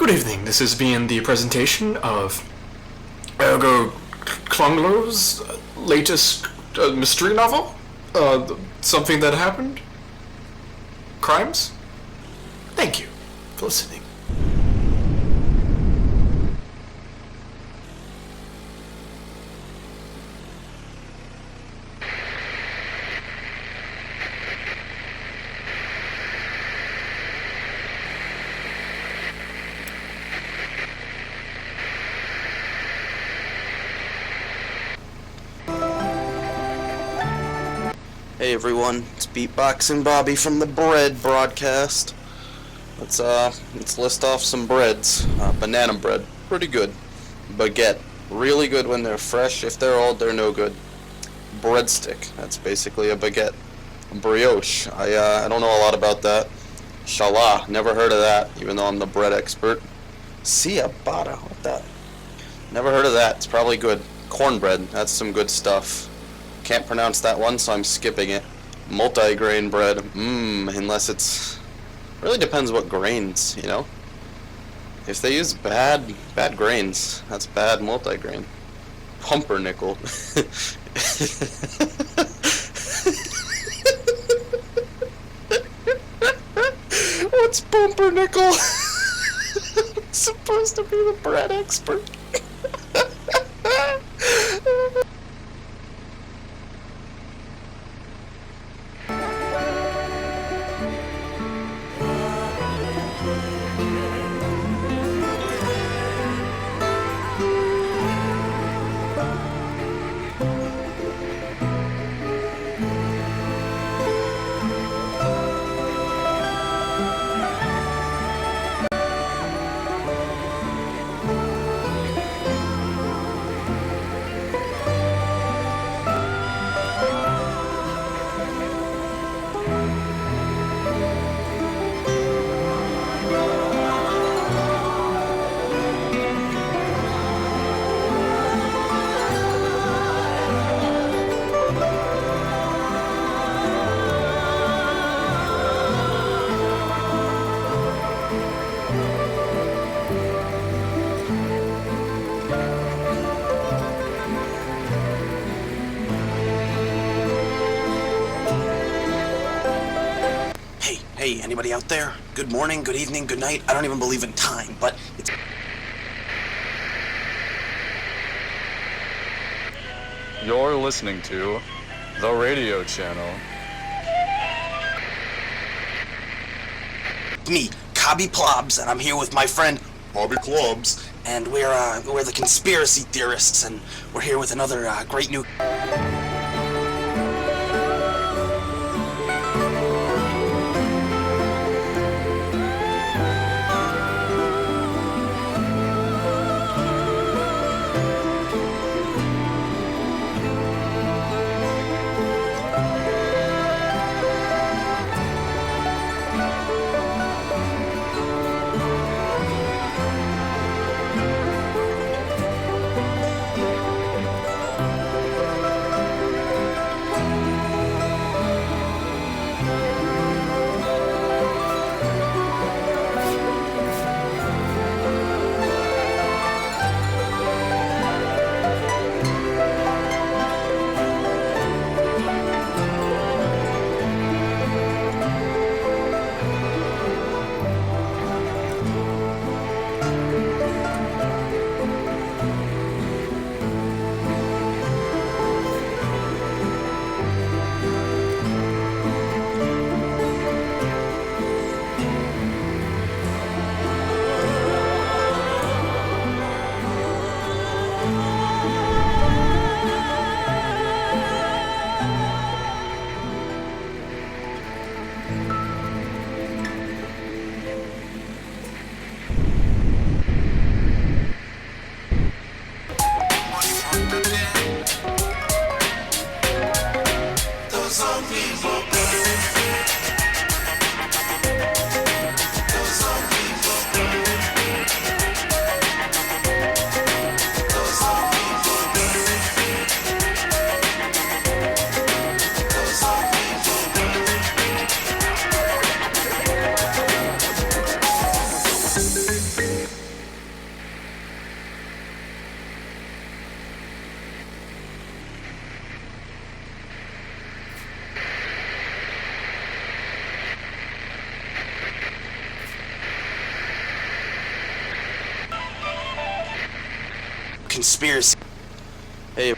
Good evening. This is being the presentation of Ergo Klunglo's latest mystery novel. Something that happened. Crimes. Thank you for listening. Hey everyone, it's Beatboxing Bobby from the Bread Broadcast. Let's list off some breads. Banana bread, pretty good. Baguette, really good when they're fresh. If they're old, they're no good. Breadstick, that's basically a baguette. Brioche, I don't know a lot about that. Challah, never heard of that, even though I'm the bread expert. Ciabatta, what that? Never heard of that, it's probably good. Cornbread, that's some good stuff. Can't pronounce that one, so I'm skipping it. Multi-grain bread. Unless it's... Really depends what grains, you know? If they use bad grains, that's bad multi-grain. Pumpernickel. What's pumpernickel? I'm supposed to be the bread expert. Hey, anybody out there? Good morning, good evening, good night. I don't even believe in time, but it's... You're listening to the radio channel. Me, Cobby Plobs, and I'm here with my friend Bobby Clubs, and we're the conspiracy theorists, and we're here with another great new... conspiracy. Hey.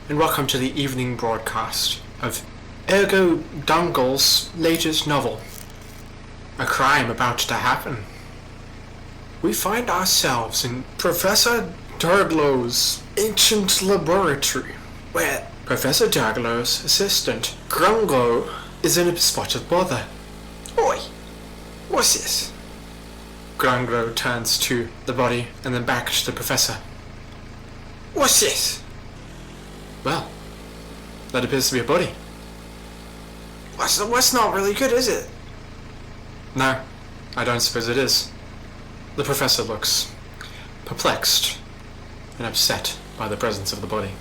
And welcome to the evening broadcast of Ergo Dungle's latest novel, A Crime About to Happen. We find ourselves in Professor Darglow's ancient laboratory, where Professor Darglow's assistant, Grunglo, is in a spot of bother. Oi, what's this? Grunglo turns to the body and then back to the professor. What's this? Well, that appears to be a body. What's not really good, is it? No, I don't suppose it is. The professor looks perplexed and upset by the presence of the body.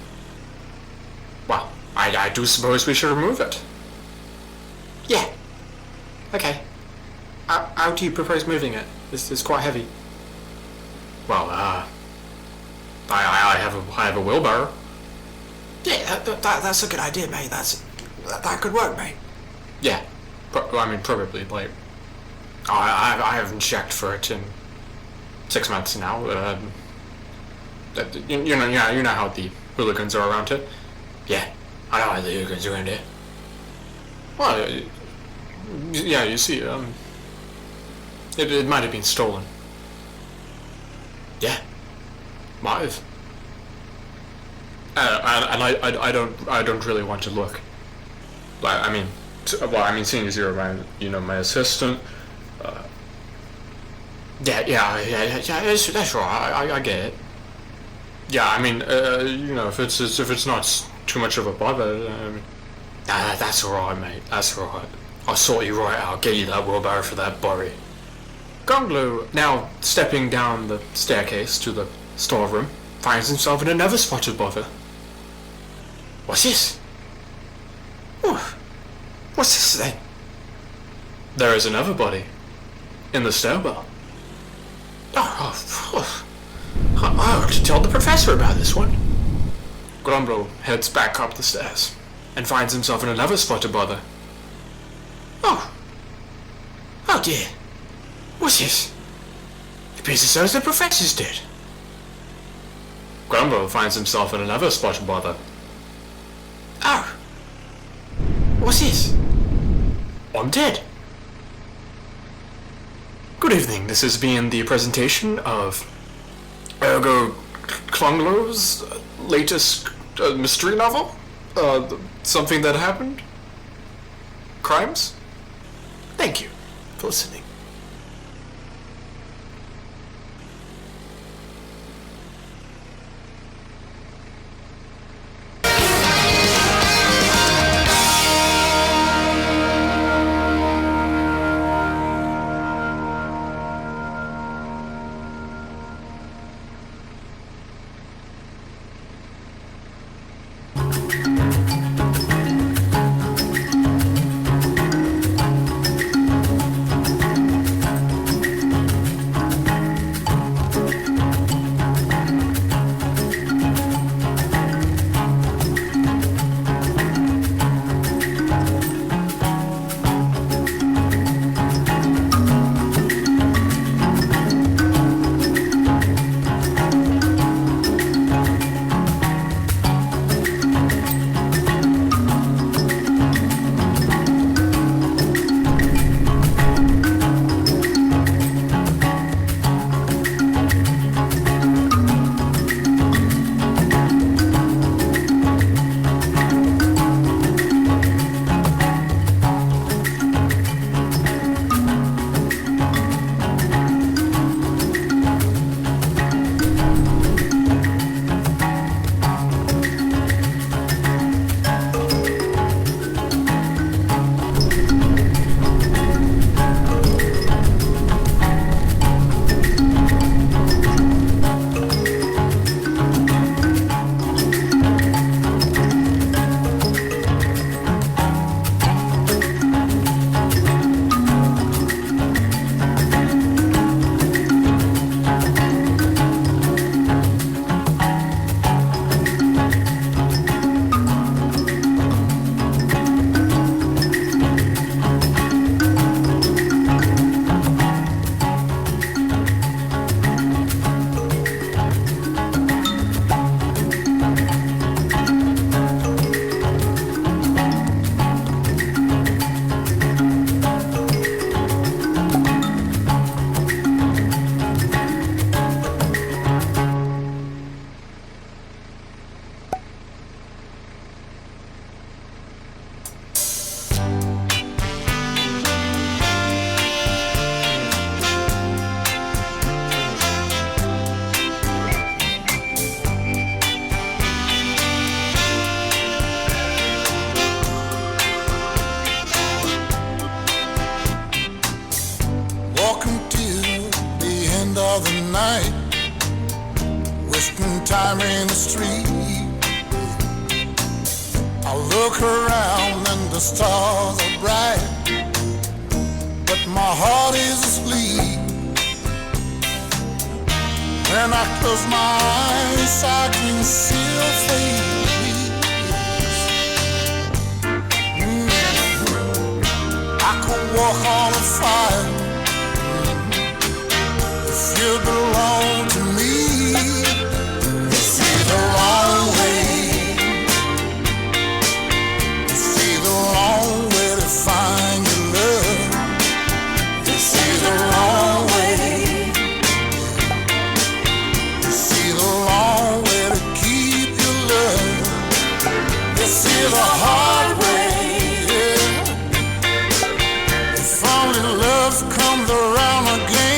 Well, I do suppose we should remove it. Yeah. Okay. How do you propose moving it? This is quite heavy. Well, I have a wheelbarrow. Yeah, that's a good idea, mate. That could work, mate. Yeah, probably. Like, I haven't checked for it in 6 months now. You know how the hooligans are around here. Yeah, I know how the hooligans are around here. Well, yeah, you see, it might have been stolen. Yeah, might have. And I don't really want to look. But I mean, seeing as you're my assistant. Yeah, that's right. I get it. Yeah, I mean, if it's not too much of a bother. That's alright, mate. That's alright. I'll sort you right out. I'll get you that wheelbarrow for that body. Gonglu, now stepping down the staircase to the storeroom, finds himself in another spot of bother. What's this? Ooh, what's this then? There is another body. In the stairwell. I'll have to tell the professor about this one. Grumble heads back up the stairs and finds himself in another spot of bother. Oh dear. What's this? It appears as though the professor's dead. Grumble finds himself in another spot of bother. Oh. What's this? I'm dead. Good evening, this has been the presentation of Ergo Klunglow's latest mystery novel? Something that happened? Crimes? Thank you for listening. of the night, wasting time in the street. I look around and the stars are bright, but my heart is asleep. When I close my eyes, I can see your face. I could walk on a fire if you belong to me. This is the long way. This is the long way to find your love. This is the long way. This is the long way to keep your love. This is the hard way. Yeah. If only love comes around again.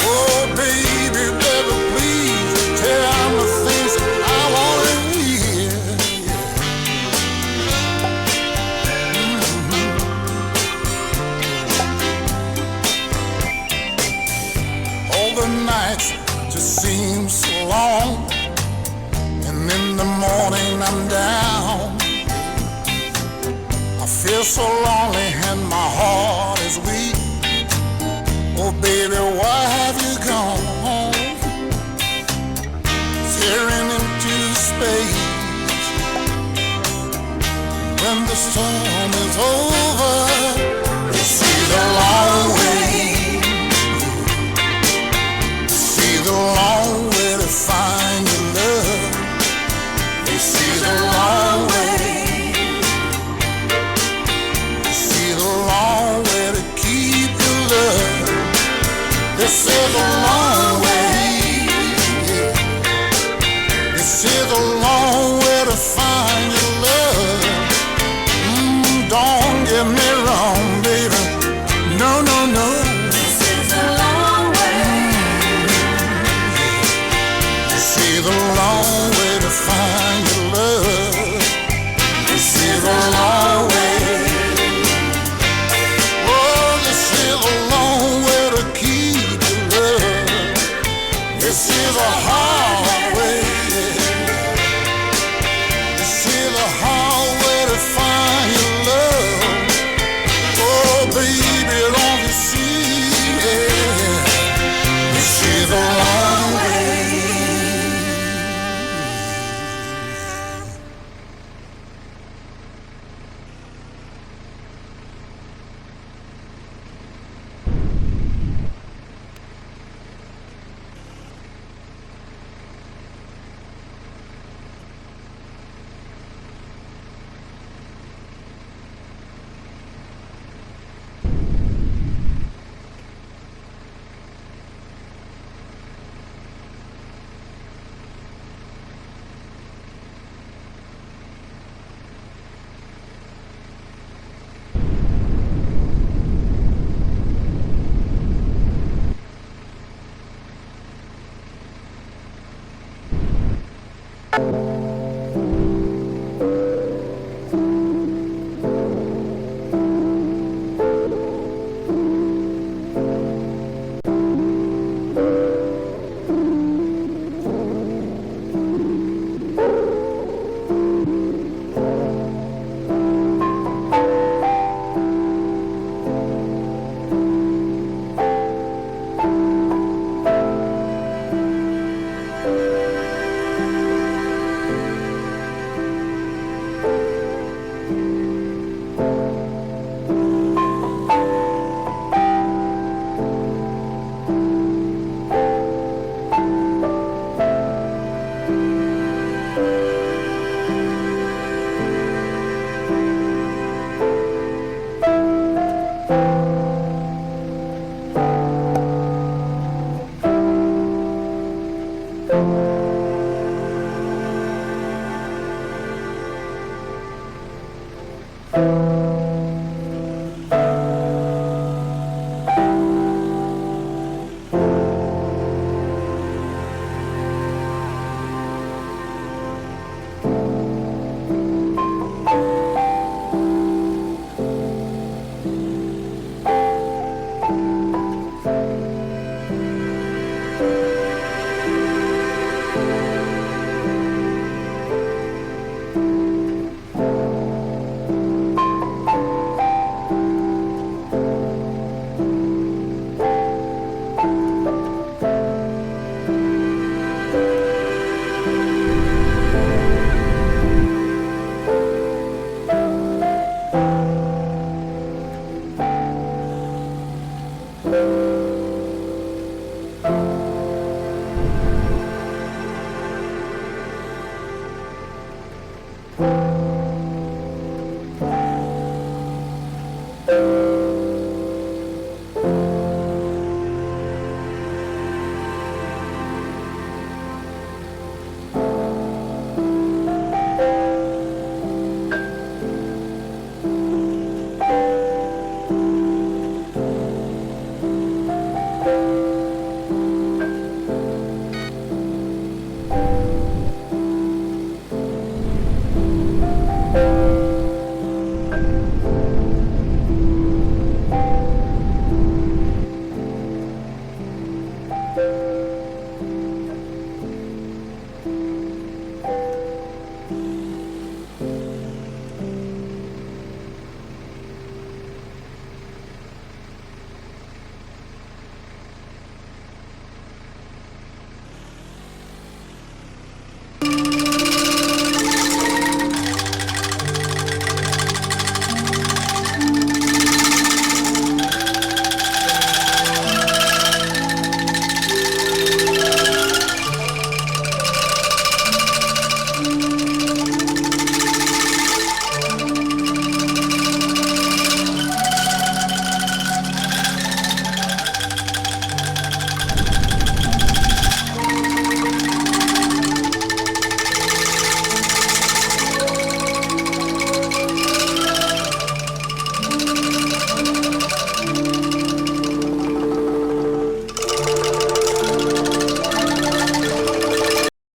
Oh, baby, baby, please tell me things I want to hear. All the nights just seem so long, and in the morning I'm down. I feel so lonely and my heart is weak. Oh baby, why have you gone? Tearing into space. When the storm is over, you see the long way. See the long way to find your love. You see the long way. You see the long way to keep your love. This is the long way. This is the long